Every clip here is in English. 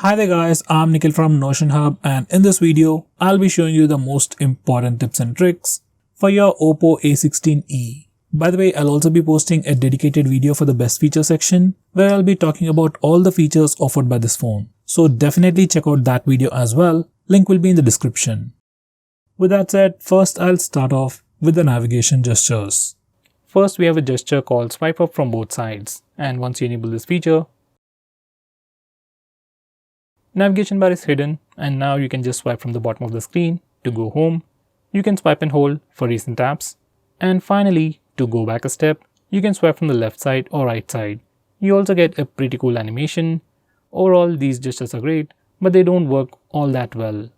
Hi there guys, I'm Nikhil from Notion Hub, and in this video, I'll be showing you the most important tips and tricks for your Oppo A16e. By the way, I'll also be posting a dedicated video for the best feature section where I'll be talking about all the features offered by this phone. So definitely check out that video as well, link will be in the description. With that said, first I'll start off with the navigation gestures. First we have a gesture called swipe up from both sides, and once you enable this feature, navigation bar is hidden and now you can just swipe from the bottom of the screen to go home. You can swipe and hold for recent apps. And finally, to go back a step, you can swipe from the left side or right side. You also get a pretty cool animation. Overall, these gestures are great, but they don't work all that well.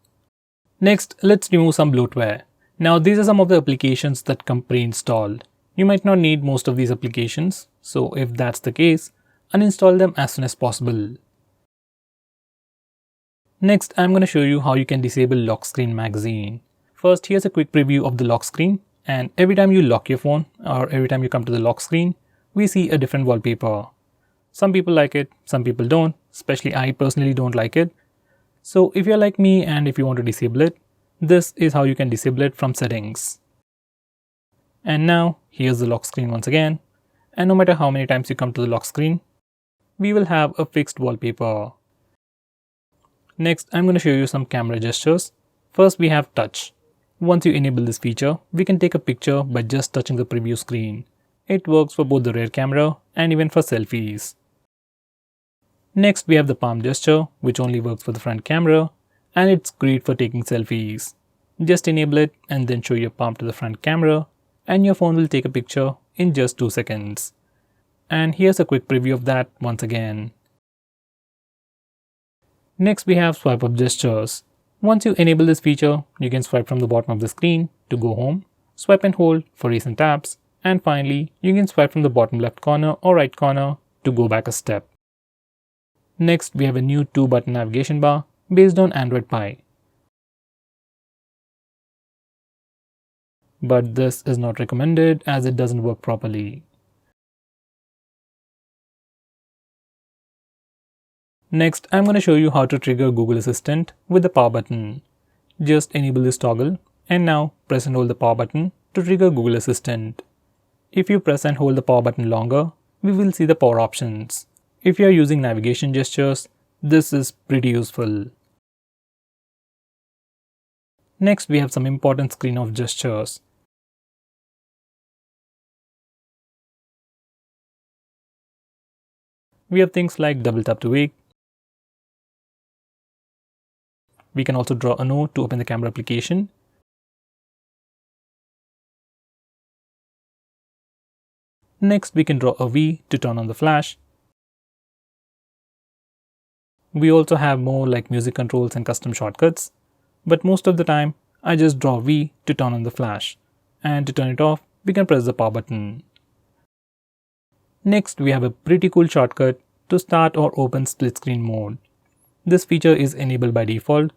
Next, let's remove some bloatware. Now, these are some of the applications that come pre-installed. You might not need most of these applications, so if that's the case, uninstall them as soon as possible. Next, I'm going to show you how you can disable lock screen magazine. First, here's a quick preview of the lock screen, and every time you lock your phone or every time you come to the lock screen, we see a different wallpaper. Some people like it, some people don't, especially I personally don't like it. So if you're like me and if you want to disable it, this is how you can disable it from settings. And now, here's the lock screen once again, and no matter how many times you come to the lock screen, we will have a fixed wallpaper. Next, I'm going to show you some camera gestures. First, we have touch. Once you enable this feature, we can take a picture by just touching the preview screen. It works for both the rear camera and even for selfies. Next, we have the palm gesture, which only works for the front camera, and it's great for taking selfies. Just enable it and then show your palm to the front camera, and your phone will take a picture in just 2 seconds. And here's a quick preview of that once again. Next, we have swipe up gestures. Once you enable this feature, you can swipe from the bottom of the screen to go home, swipe and hold for recent apps, and finally, you can swipe from the bottom left corner or right corner to go back a step. Next, we have a new 2-button navigation bar based on Android Pie. But this is not recommended as it doesn't work properly. Next, I'm going to show you how to trigger Google Assistant with the power button. Just enable this toggle and now press and hold the power button to trigger Google Assistant. If you press and hold the power button longer, we will see the power options. If you are using navigation gestures, this is pretty useful. Next, we have some important screen off gestures. We have things like double tap to wake. We can also draw a note to open the camera application. Next, we can draw a V to turn on the flash. We also have more like music controls and custom shortcuts, but most of the time, I just draw V to turn on the flash, and to turn it off, we can press the power button. Next, we have a pretty cool shortcut to start or open split screen mode. This feature is enabled by default.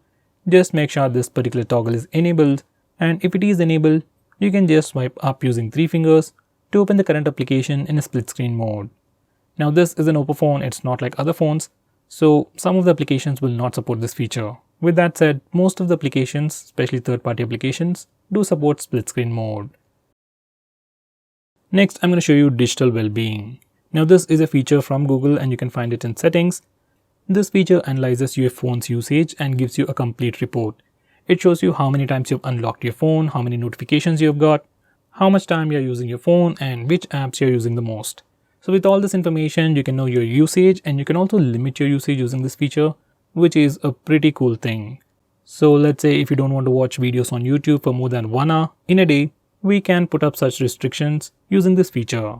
Just make sure this particular toggle is enabled, and if it is enabled, you can just swipe up using 3 fingers to open the current application in a split screen mode. Now this is an Oppo phone, it's not like other phones, so some of the applications will not support this feature. With that said, most of the applications, especially third-party applications, do support split screen mode. Next, I'm going to show you digital well-being. Now this is a feature from Google and you can find it in settings. This feature analyzes your phone's usage and gives you a complete report. It shows you how many times you've unlocked your phone, how many notifications you've got, how much time you're using your phone, and which apps you're using the most. So with all this information, you can know your usage and you can also limit your usage using this feature, which is a pretty cool thing. So let's say if you don't want to watch videos on YouTube for more than 1 hour in a day, we can put up such restrictions using this feature.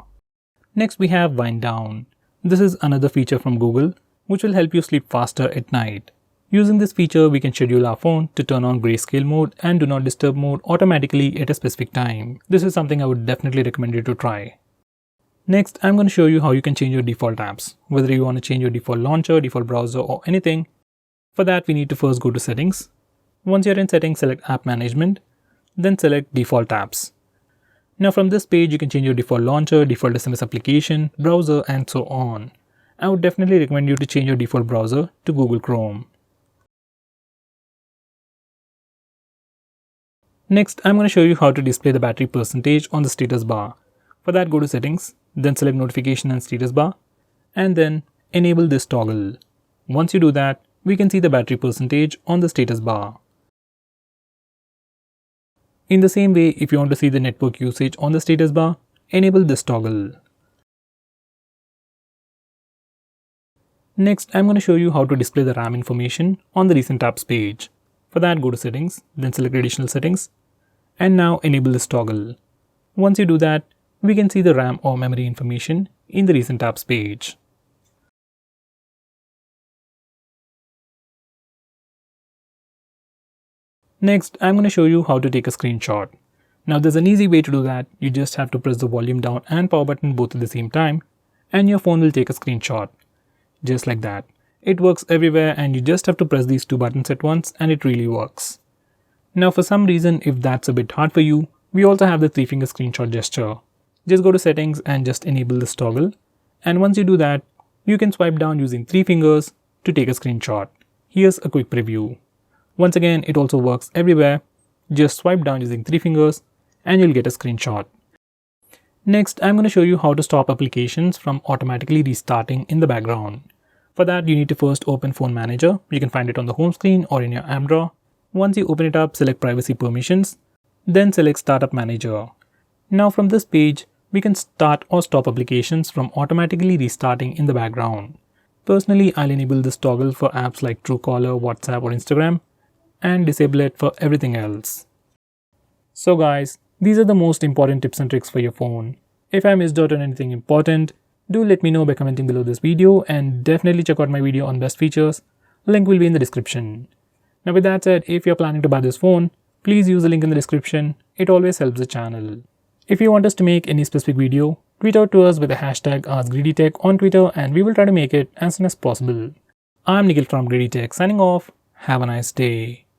Next, we have wind down. This is another feature from Google, which will help you sleep faster at night. Using this feature, we can schedule our phone to turn on grayscale mode and do not disturb mode automatically at a specific time. This is something I would definitely recommend you to try. Next, I'm going to show you how you can change your default apps, whether you want to change your default launcher, default browser or anything. For that, we need to first go to settings. Once you're in settings, select app management, then select default apps. Now from this page, you can change your default launcher, default SMS application, browser and so on. I would definitely recommend you to change your default browser to Google Chrome. Next, I'm going to show you how to display the battery percentage on the status bar. For that, go to Settings, then select Notification and Status Bar, and then enable this toggle. Once you do that, we can see the battery percentage on the status bar. In the same way, if you want to see the network usage on the status bar, enable this toggle. Next, I'm going to show you how to display the RAM information on the Recent Apps page. For that, go to Settings, then select Additional Settings, and now enable this toggle. Once you do that, we can see the RAM or memory information in the Recent Apps page. Next, I'm going to show you how to take a screenshot. Now there's an easy way to do that. You just have to press the volume down and power button both at the same time, and your phone will take a screenshot. Just like that. It works everywhere and you just have to press these two buttons at once and it really works. Now for some reason, if that's a bit hard for you, we also have the 3-finger screenshot gesture. Just go to Settings and just enable this toggle. And once you do that, you can swipe down using 3 fingers to take a screenshot. Here's a quick preview. Once again, it also works everywhere. Just swipe down using 3 fingers and you'll get a screenshot. Next, I'm going to show you how to stop applications from automatically restarting in the background. For that, you need to first open Phone Manager. You can find it on the home screen or in your app drawer. Once you open it up, select Privacy Permissions, then select Startup Manager. Now from this page, we can start or stop applications from automatically restarting in the background. Personally, I'll enable this toggle for apps like Truecaller, WhatsApp or Instagram, and disable it for everything else. So guys, these are the most important tips and tricks for your phone. If I missed out on anything important, do let me know by commenting below this video, and definitely check out my video on best features. Link will be in the description. Now with that said, if you're planning to buy this phone, please use the link in the description. It always helps the channel. If you want us to make any specific video, tweet out to us with the hashtag AskGreedyTech on Twitter and we will try to make it as soon as possible. I'm Nikhil from GreedyTech signing off. Have a nice day.